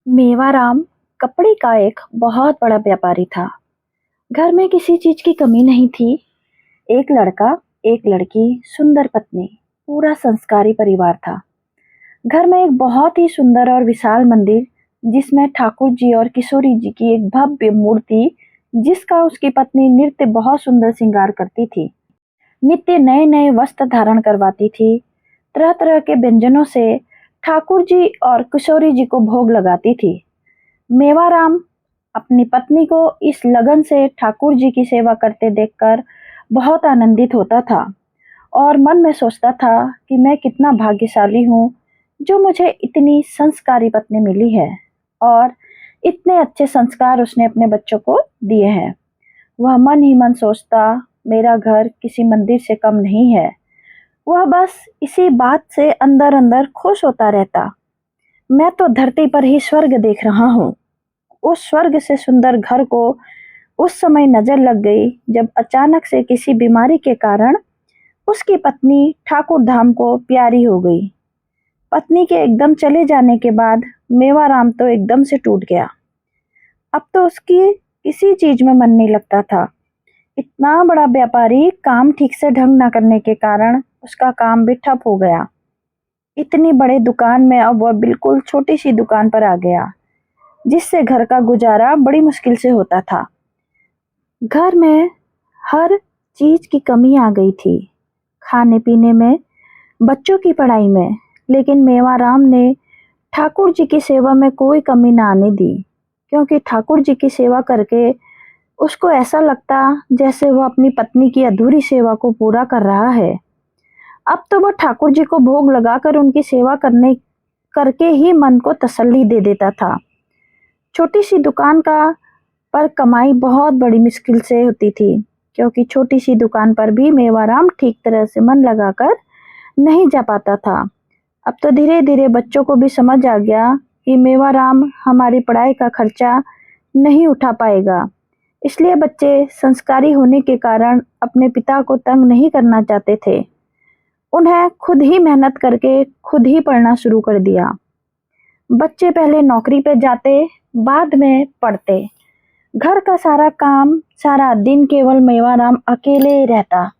मेवाराम कपड़े का एक बहुत बड़ा व्यापारी था। घर में किसी चीज की कमी नहीं थी। एक लड़का, एक लड़की, सुंदर पत्नी, पूरा संस्कारी परिवार था। घर में एक बहुत ही सुंदर और विशाल मंदिर, जिसमें ठाकुर जी और किशोरी जी की एक भव्य मूर्ति, जिसका उसकी पत्नी नित्य बहुत सुंदर श्रृंगार करती थी। नित्य नए नए वस्त्र धारण करवाती थी। तरह तरह के व्यंजनों से ठाकुर जी और किशोरी जी को भोग लगाती थी। मेवाराम अपनी पत्नी को इस लगन से ठाकुर जी की सेवा करते देखकर बहुत आनंदित होता था और मन में सोचता था कि मैं कितना भाग्यशाली हूँ जो मुझे इतनी संस्कारी पत्नी मिली है और इतने अच्छे संस्कार उसने अपने बच्चों को दिए हैं। वह मन ही मन सोचता, मेरा घर किसी मंदिर से कम नहीं है। वह बस इसी बात से अंदर अंदर खुश होता रहता। मैं तो धरती पर ही स्वर्ग देख रहा हूँ। उस स्वर्ग से सुंदर घर को उस समय नजर लग गई जब अचानक से किसी बीमारी के कारण उसकी पत्नी ठाकुर धाम को प्यारी हो गई। पत्नी के एकदम चले जाने के बाद मेवाराम तो एकदम से टूट गया। अब तो उसकी किसी चीज में मन नहीं लगता था। इतना बड़ा व्यापारी काम ठीक से ढंग न करने के कारण उसका काम भी ठप हो गया। इतनी बड़े दुकान में अब वह बिल्कुल छोटी सी दुकान पर आ गया, जिससे घर का गुजारा बड़ी मुश्किल से होता था। घर में हर चीज की कमी आ गई थी, खाने पीने में, बच्चों की पढ़ाई में। लेकिन मेवाराम ने ठाकुर जी की सेवा में कोई कमी ना आने दी, क्योंकि ठाकुर जी की सेवा करके उसको ऐसा लगता जैसे वह अपनी पत्नी की अधूरी सेवा को पूरा कर रहा है। अब तो वह ठाकुर जी को भोग लगाकर उनकी सेवा करने करके ही मन को तसल्ली दे देता था। छोटी सी दुकान का पर कमाई बहुत बड़ी मुश्किल से होती थी, क्योंकि छोटी सी दुकान पर भी मेवाराम ठीक तरह से मन लगाकर नहीं जा पाता था। अब तो धीरे धीरे बच्चों को भी समझ आ गया कि मेवाराम हमारी पढ़ाई का खर्चा नहीं उठा पाएगा। इसलिए बच्चे संस्कारी होने के कारण अपने पिता को तंग नहीं करना चाहते थे। उन्हें खुद ही मेहनत करके खुद ही पढ़ना शुरू कर दिया। बच्चे पहले नौकरी पे जाते, बाद में पढ़ते। घर का सारा काम, सारा दिन केवल मेवाराम अकेले ही रहता।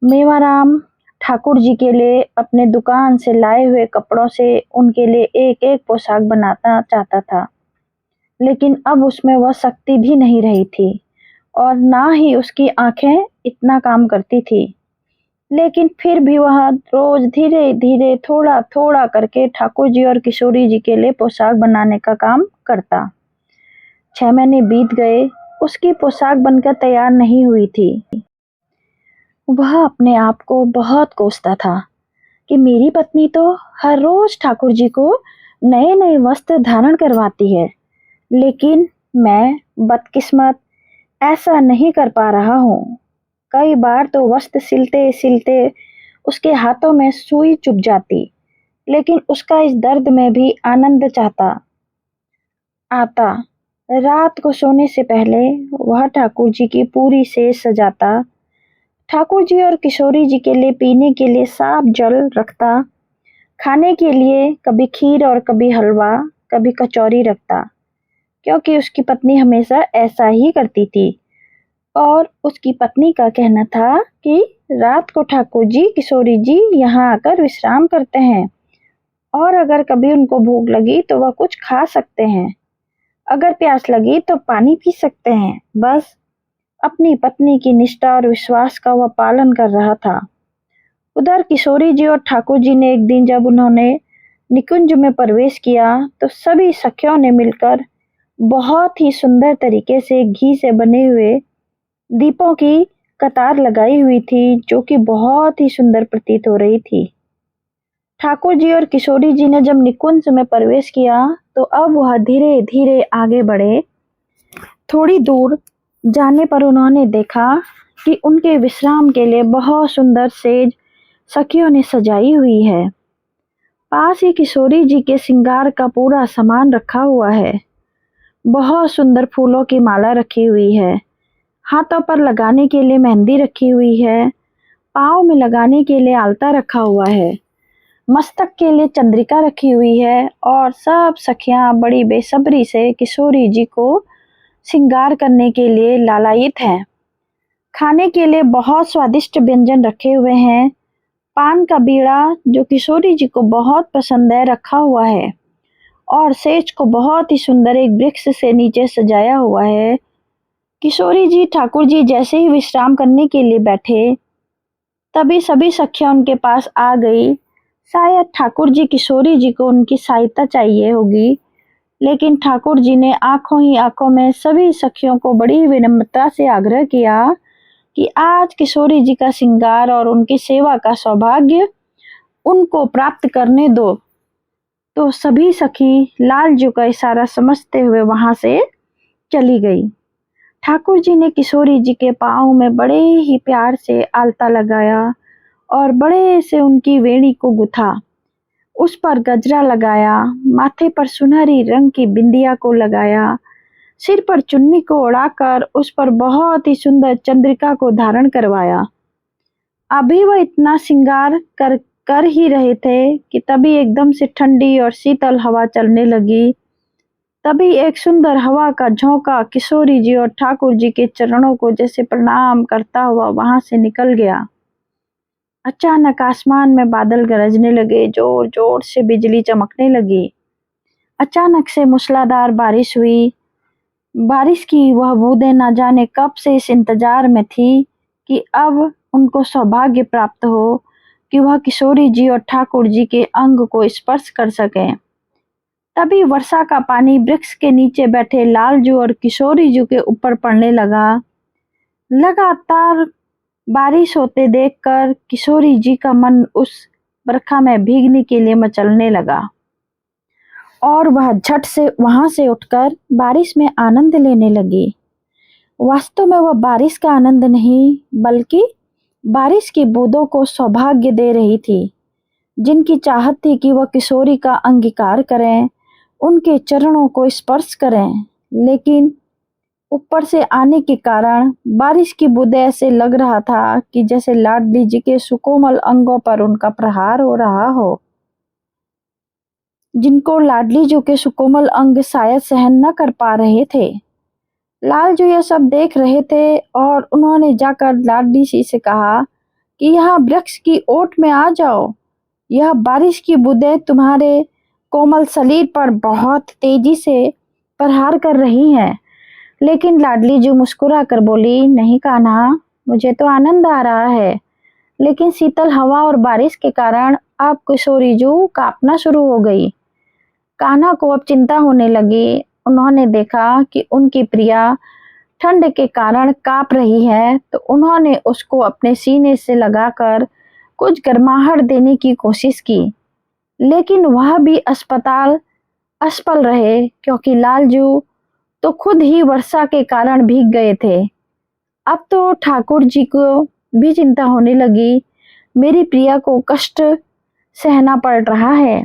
मेवाराम ठाकुर जी के लिए अपने दुकान से लाए हुए कपड़ों से उनके लिए एक एक पोशाक बनाना चाहता था, लेकिन अब उसमें वह शक्ति भी नहीं रही थी और ना ही उसकी आंखें इतना काम करती थी। लेकिन फिर भी वह रोज धीरे धीरे थोड़ा थोड़ा करके ठाकुर जी और किशोरी जी के लिए पोशाक बनाने का काम करता। 6 महीने बीत गए, उसकी पोशाक बनकर तैयार नहीं हुई थी। वह अपने आप को बहुत कोसता था कि मेरी पत्नी तो हर रोज ठाकुर जी को नए नए वस्त्र धारण करवाती है, लेकिन मैं बदकिस्मत ऐसा नहीं कर पा रहा हूँ। कई बार तो वस्त्र सिलते सिलते उसके हाथों में सुई चुभ जाती, लेकिन उसका इस दर्द में भी आनंद चाहता आता। रात को सोने से पहले वह ठाकुर जी की पूरी सेज सजाता। ठाकुर जी और किशोरी जी के लिए पीने के लिए साफ जल रखता। खाने के लिए कभी खीर और कभी हलवा, कभी कचौरी रखता, क्योंकि उसकी पत्नी हमेशा ऐसा ही करती थी। और उसकी पत्नी का कहना था कि रात को ठाकुर जी किशोरी जी यहाँ आकर विश्राम करते हैं और अगर कभी उनको भूख लगी तो वह कुछ खा सकते हैं, अगर प्यास लगी तो पानी पी सकते हैं। बस अपनी पत्नी की निष्ठा और विश्वास का वह पालन कर रहा था। उधर किशोरी जी और ठाकुर जी ने एक दिन जब उन्होंने निकुंज में प्रवेश किया तो सभी सखियों ने मिलकर बहुत ही सुंदर तरीके से घी से बने हुए दीपों की कतार लगाई हुई थी, जो कि बहुत ही सुंदर प्रतीत हो रही थी। ठाकुर जी और किशोरी जी ने जब निकुंज में प्रवेश किया तो अब वह धीरे धीरे आगे बढ़े। थोड़ी दूर जाने पर उन्होंने देखा कि उनके विश्राम के लिए बहुत सुंदर सेज सखियों ने सजाई हुई है। पास ही किशोरी जी के श्रृंगार का पूरा सामान रखा हुआ है। बहुत सुंदर फूलों की माला रखी हुई है। हाथों पर लगाने के लिए मेहंदी रखी हुई है। पाँव में लगाने के लिए आलता रखा हुआ है। मस्तक के लिए चंद्रिका रखी हुई है और सब सखियां बड़ी बेसब्री से किशोरी जी को श्रृंगार करने के लिए लालायित हैं। खाने के लिए बहुत स्वादिष्ट व्यंजन रखे हुए हैं। पान का बीड़ा जो किशोरी जी को बहुत पसंद है रखा हुआ है और सेज को बहुत ही सुंदर एक वृक्ष से नीचे सजाया हुआ है। किशोरी जी ठाकुर जी जैसे ही विश्राम करने के लिए बैठे तभी सभी सखियां उनके पास आ गई। शायद ठाकुर जी किशोरी जी को उनकी सहायता चाहिए होगी, लेकिन ठाकुर जी ने आंखों ही आंखों में सभी सखियों को बड़ी विनम्रता से आग्रह किया कि आज किशोरी जी का श्रृंगार और उनकी सेवा का सौभाग्य उनको प्राप्त करने दो। तो सभी सखी लालजू का इशारा समझते हुए वहां से चली गई। ठाकुर जी ने किशोरी जी के पाँव में बड़े ही प्यार से आलता लगाया और बड़े से उनकी वेणी को गुथा, उस पर गजरा लगाया, माथे पर सुनहरी रंग की बिंदिया को लगाया, सिर पर चुन्नी को उड़ाकर उस पर बहुत ही सुंदर चंद्रिका को धारण करवाया। अभी वह इतना श्रृंगार कर ही रहे थे कि तभी एकदम से ठंडी और शीतल हवा चलने लगी। तभी एक सुंदर हवा का झोंका किशोरी जी और ठाकुर जी के चरणों को जैसे प्रणाम करता हुआ वहां से निकल गया। अचानक आसमान में बादल गरजने लगे, जोर जोर से बिजली चमकने लगी। अचानक से मूसलाधार बारिश हुई। बारिश की वह बूंदें न जाने कब से इस इंतजार में थी कि अब उनको सौभाग्य प्राप्त हो कि वह किशोरी जी और ठाकुर जी के अंग को स्पर्श कर सकें। तभी वर्षा का पानी वृक्ष के नीचे बैठे लालजू और किशोरी जी के ऊपर पड़ने लगा। लगातार बारिश होते देखकर किशोरी जी का मन उस बरखा में भीगने के लिए मचलने लगा और वह झट से वहां से उठकर बारिश में आनंद लेने लगी। वास्तव में वह बारिश का आनंद नहीं बल्कि बारिश की बूंदों को सौभाग्य दे रही थी, जिनकी चाहत थी कि वह किशोरी का अंगीकार करें, उनके चरणों को स्पर्श करें। लेकिन ऊपर से आने के कारण बारिश की बूंदें ऐसे लग रहा था कि जैसे लाडली जी के सुकोमल अंगों पर उनका प्रहार हो रहा हो, जिनको लाडली जी के सुकोमल अंग शायद सहन न कर पा रहे थे। लालजू यह सब देख रहे थे और उन्होंने जाकर लाडली जी से कहा कि यहाँ वृक्ष की ओट में आ जाओ, यह बारिश की बूंदें तुम्हारे कोमल शरीर पर बहुत तेजी से प्रहार कर रही हैं। लेकिन लाडली जी मुस्कुरा कर बोली, नहीं कान्हा, मुझे तो आनंद आ रहा है, लेकिन शीतल हवा और बारिश के कारण अब किशोरी जू कांपना शुरू हो गई। कान्हा को अब चिंता होने लगी। उन्होंने देखा कि उनकी प्रिया ठंड के कारण कांप रही है, तो उन्होंने उसको अपने सीने से लगाकर कुछ गर्माहट देने की कोशिश की, लेकिन वह भी असफल रहे क्योंकि लालजू तो खुद ही वर्षा के कारण भीग गए थे। अब तो ठाकुर जी को भी चिंता होने लगी, मेरी प्रिया को कष्ट सहना पड़ रहा है।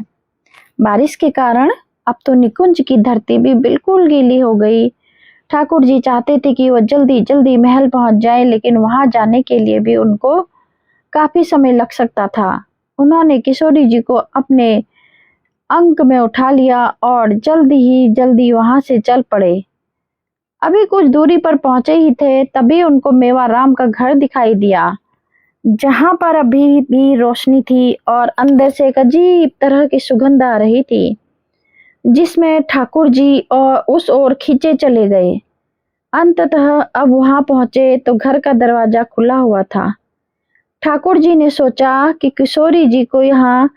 बारिश के कारण अब तो निकुंज की धरती भी बिल्कुल गीली हो गई। ठाकुर जी चाहते थे कि वह जल्दी जल्दी महल पहुंच जाए, लेकिन वहां जाने के लिए भी उनको काफी समय लग सकता था। उन्होंने किशोरी जी को अपने अंक में उठा लिया और जल्दी वहां से चल पड़े। अभी कुछ दूरी पर पहुंचे ही थे तभी उनको मेवाराम का घर दिखाई दिया, जहां पर अभी भी रोशनी थी और अंदर से एक अजीब तरह की सुगंध आ रही थी, जिसमें ठाकुर जी और उस ओर खींचे चले गए। अंततः अब वहां पहुंचे तो घर का दरवाजा खुला हुआ था। ठाकुर जी ने सोचा कि किशोरी जी को यहाँ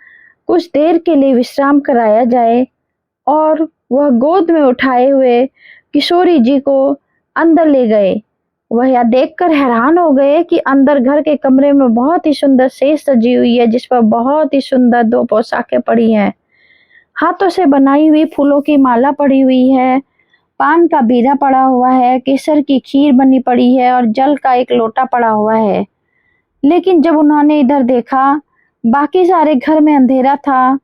कुछ देर के लिए विश्राम कराया जाए और वह गोद में उठाए हुए किशोरी जी को अंदर ले गए। वह यह देखकर हैरान हो गए कि अंदर घर के कमरे में बहुत ही सुंदर सेज सजी हुई है, जिस पर बहुत ही सुंदर 2 पोशाकें पड़ी हैं। हाथों से बनाई हुई फूलों की माला पड़ी हुई है, पान का बीड़ा पड़ा हुआ है, केसर की खीर बनी पड़ी है और जल का एक लोटा पड़ा हुआ है। लेकिन जब उन्होंने इधर देखा, बाकी सारे घर में अंधेरा था,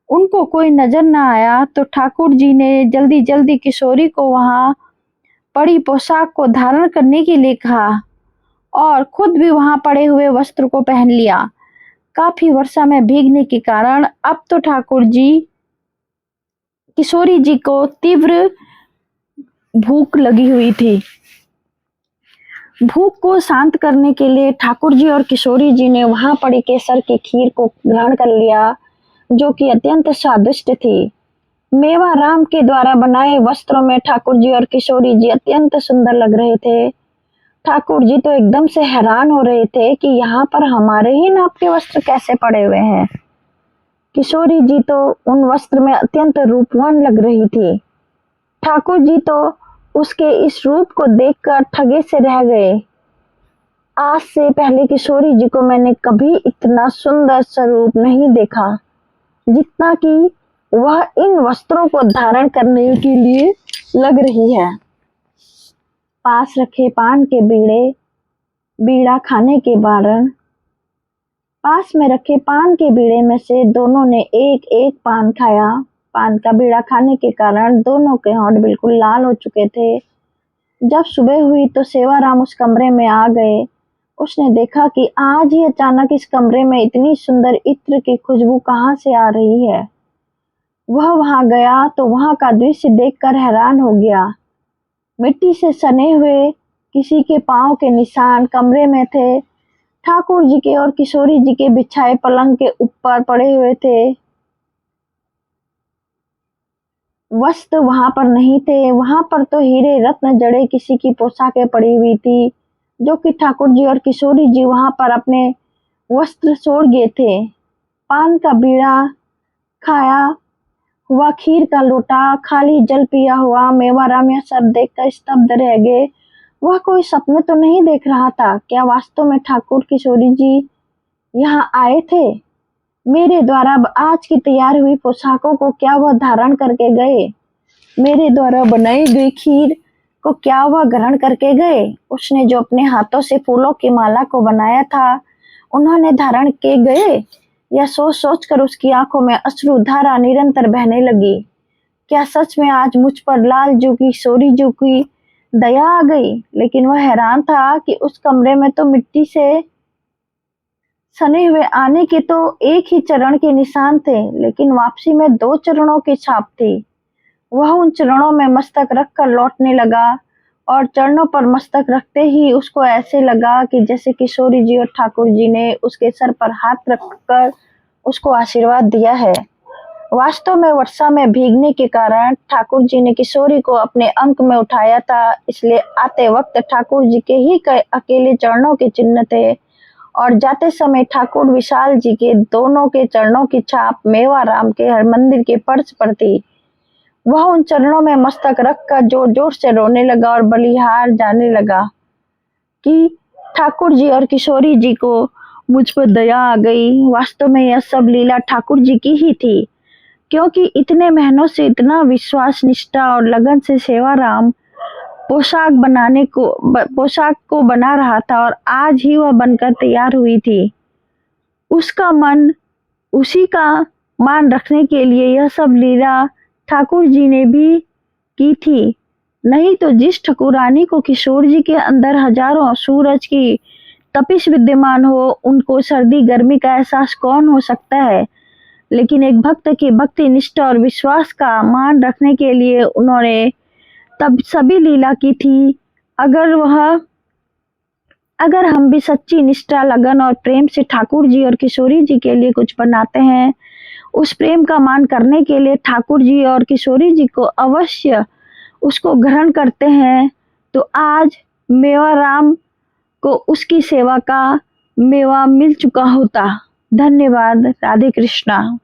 उनको कोई नजर न आया, तो ठाकुर जी ने जल्दी जल्दी किशोरी को वहां पड़ी पोशाक को धारण करने के लिए कहा और खुद भी वहां पड़े हुए वस्त्र को पहन लिया। काफी वर्षा में भीगने के कारण अब तो किशोरी जी को तीव्र भूख लगी हुई थी। भूख को शांत करने के लिए ठाकुर जी और किशोरी जी ने वहां पड़ी केसर की खीर को ग्रहण कर लिया, जो कि अत्यंत स्वादिष्ट थी। मेवा राम के द्वारा बनाए वस्त्रों में ठाकुर जी और किशोरी जी अत्यंत सुंदर लग रहे थे। ठाकुर जी तो एकदम से हैरान हो रहे थे कि यहाँ पर हमारे ही नाप के वस्त्र कैसे पड़े हुए हैं। किशोरी जी तो उन वस्त्र में अत्यंत रूपवान लग रही थी। ठाकुर जी तो उसके इस रूप को देखकर ठगे से रह गए। आज से पहले किशोरी जी को मैंने कभी इतना सुंदर स्वरूप नहीं देखा, जितना कि वह इन वस्त्रों को धारण करने के लिए लग रही है। पास रखे पान के बीड़ा खाने के कारण पास में रखे पान के बीड़े में से दोनों ने एक एक पान खाया। पान का बीड़ा खाने के कारण दोनों के होंठ बिल्कुल लाल हो चुके थे। जब सुबह हुई तो सेवाराम उस कमरे में आ गए। उसने देखा कि आज ही अचानक इस कमरे में इतनी सुंदर इत्र की खुशबू कहाँ से आ रही है। वह वहां गया तो वहां का दृश्य देखकर हैरान हो गया। मिट्टी से सने हुए किसी के पांव के निशान कमरे में थे। ठाकुर जी के और किशोरी जी के बिछाए पलंग के ऊपर पड़े हुए थे। वस्त्र वहां पर नहीं थे। वहां पर तो हीरे रत्न जड़े किसी की पोशाकें पड़ी हुई थी, जो कि ठाकुर जी और किशोरी जी वहां पर अपने वस्त्र छोड़ गए थे। पान का बीड़ा खाया हुआ, खीर का लोटा खाली, जल पिया हुआ मेवाराम यह सब देखकर स्तब्ध रह गए। वह कोई सपने तो नहीं देख रहा था। क्या वास्तव में ठाकुर किशोरी जी यहाँ आए थे? मेरे द्वारा आज की तैयार हुई पोशाकों को क्या वह धारण करके गए? मेरे द्वारा बनाई गई खीर को क्या वह ग्रहण करके गए? उसने जो अपने हाथों से फूलों की माला को बनाया था, उन्होंने धारण के गए? यह सोच सोच कर उसकी आंखों में अश्रुधारा निरंतर बहने लगी। क्या सच में आज मुझ पर लाल जू की किशोरी जू की दया आ गई? लेकिन वह हैरान था कि उस कमरे में तो मिट्टी से सने हुए आने के तो एक ही चरण के निशान थे, लेकिन वापसी में 2 चरणों की छाप थी। वह उन चरणों में मस्तक रखकर लौटने लगा और चरणों पर मस्तक रखते ही उसको ऐसे लगा कि जैसे किशोरी जी और ठाकुर जी ने उसके सर पर हाथ रखकर उसको आशीर्वाद दिया है। वास्तव में वर्षा में भीगने के कारण ठाकुर जी ने किशोरी को अपने अंक में उठाया था, इसलिए आते वक्त ठाकुर जी के ही अकेले चरणों के चिन्ह थे और जाते समय ठाकुर विशाल जी के दोनों के चरणों की छाप मेवाराम के हर मंदिर के फर्श पर थी। वह उन चरणों में मस्तक रखकर जोर जोर से रोने लगा और बलिहार जाने लगा कि ठाकुर जी और किशोरी जी को मुझ पर दया आ गई। वास्तव में यह सब लीला ठाकुर जी की ही थी, क्योंकि इतने महीनों से इतना विश्वास, निष्ठा और लगन से सेवाराम पोशाक को बना रहा था और आज ही वह बनकर तैयार हुई थी। उसका मन उसी का मान रखने के लिए यह सब लीला ठाकुर जी ने भी की थी। नहीं तो जिस ठाकुरानी को किशोर जी के अंदर हजारों सूरज की तपिश विद्यमान हो, उनको सर्दी गर्मी का एहसास कौन हो सकता है? लेकिन एक भक्त की भक्ति, निष्ठा और विश्वास का मान रखने के लिए उन्होंने तब सभी लीला की थी। अगर हम भी सच्ची निष्ठा, लगन और प्रेम से ठाकुर जी और किशोरी जी के लिए कुछ बनाते हैं, उस प्रेम का मान करने के लिए ठाकुर जी और किशोरी जी को अवश्य उसको ग्रहण करते हैं, तो आज मेवाराम को उसकी सेवा का मेवा मिल चुका होता। धन्यवाद। राधे कृष्णा।